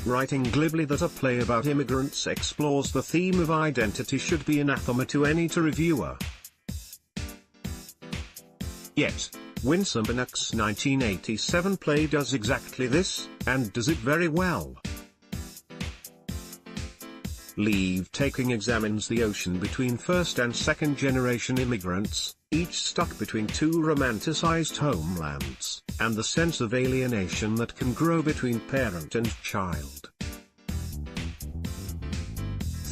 writing glibly that a play about immigrants explores the theme of identity should be anathema to any reviewer. Yet, Winsome Pinnock's 1987 play does exactly this, and does it very well. Leave-taking examines the ocean between first and second generation immigrants, each stuck between two romanticized homelands, and the sense of alienation that can grow between parent and child.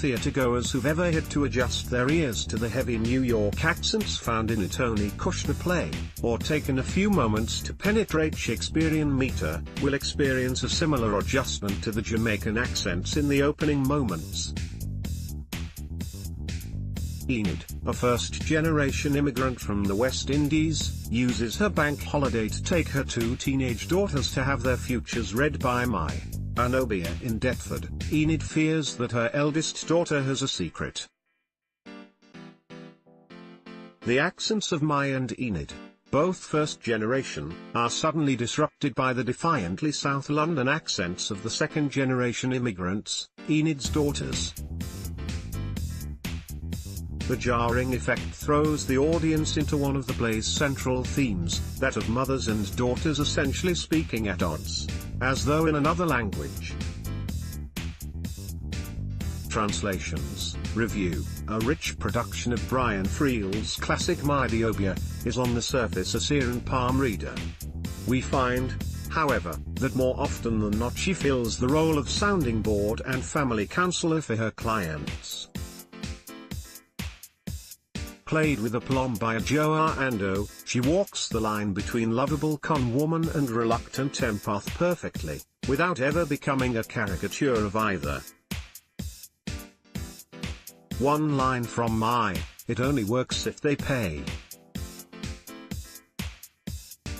Theatregoers who've ever had to adjust their ears to the heavy New York accents found in a Tony Kushner play, or taken a few moments to penetrate Shakespearean meter, will experience a similar adjustment to the Jamaican accents in the opening moments. Enid, a first-generation immigrant from the West Indies, uses her bank holiday to take her two teenage daughters to have their futures read by my Anobia in Deptford. Enid fears that her eldest daughter has a secret. The accents of Mai and Enid, both first generation, are suddenly disrupted by the defiantly South London accents of the second generation immigrants, Enid's daughters. The jarring effect throws the audience into one of the play's central themes, that of mothers and daughters essentially speaking at odds, as though in another language. Translations. Review. A rich production of Brian Friel's classic Myopia, is on the surface a sear and palm reader. We find, however, that more often than not she fills the role of sounding board and family counselor for her clients. Played with aplomb by Joa Ando, she walks the line between lovable con-woman and reluctant empath perfectly, without ever becoming a caricature of either. One line from Mai, "It only works if they pay."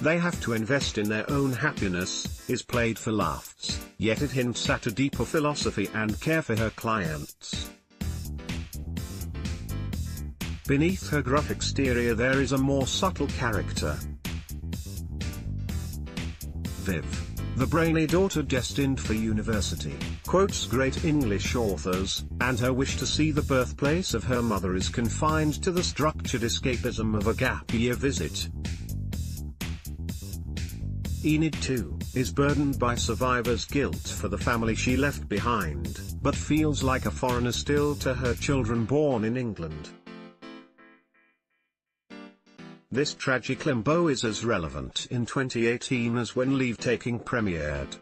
They have to invest in their own happiness, is played for laughs, yet it hints at a deeper philosophy and care for her clients. Beneath her gruff exterior there is a more subtle character. Viv, the brainy daughter destined for university, quotes great English authors, and her wish to see the birthplace of her mother is confined to the structured escapism of a gap-year visit. Enid too, is burdened by survivor's guilt for the family she left behind, but feels like a foreigner still to her children born in England. This tragic limbo is as relevant in 2018 as when Leave-Taking premiered.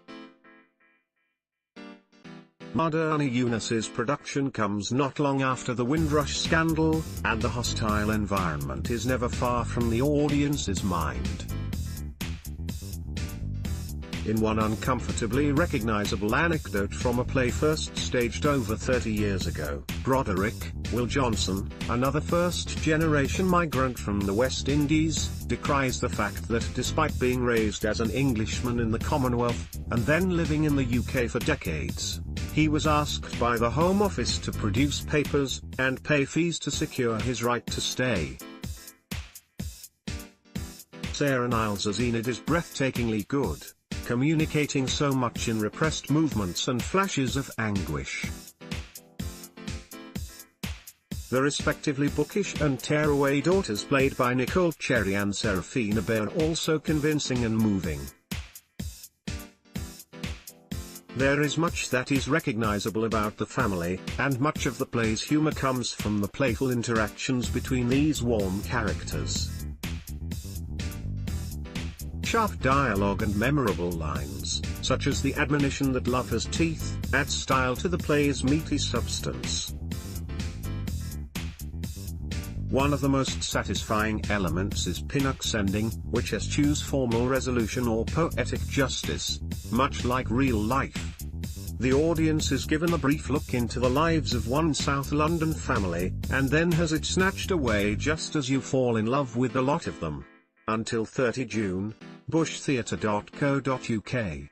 Mardani Yunus's production comes not long after the Windrush scandal, and the hostile environment is never far from the audience's mind. In one uncomfortably recognizable anecdote from a play first staged over 30 years ago, Broderick, Will Johnson, another first-generation migrant from the West Indies, decries the fact that despite being raised as an Englishman in the Commonwealth, and then living in the UK for decades, he was asked by the Home Office to produce papers, and pay fees to secure his right to stay. Sarah Niles as Enid is breathtakingly good, communicating so much in repressed movements and flashes of anguish. The respectively bookish and tearaway daughters played by Nicole Cherry and Serafina Bay are also convincing and moving. There is much that is recognizable about the family, and much of the play's humor comes from the playful interactions between these warm characters. Sharp dialogue and memorable lines, such as the admonition that love has teeth, add style to the play's meaty substance. One of the most satisfying elements is Pinnock's ending, which eschews formal resolution or poetic justice, much like real life. The audience is given a brief look into the lives of one South London family, and then has it snatched away just as you fall in love with a lot of them. Until 30 June, bushtheatre.co.uk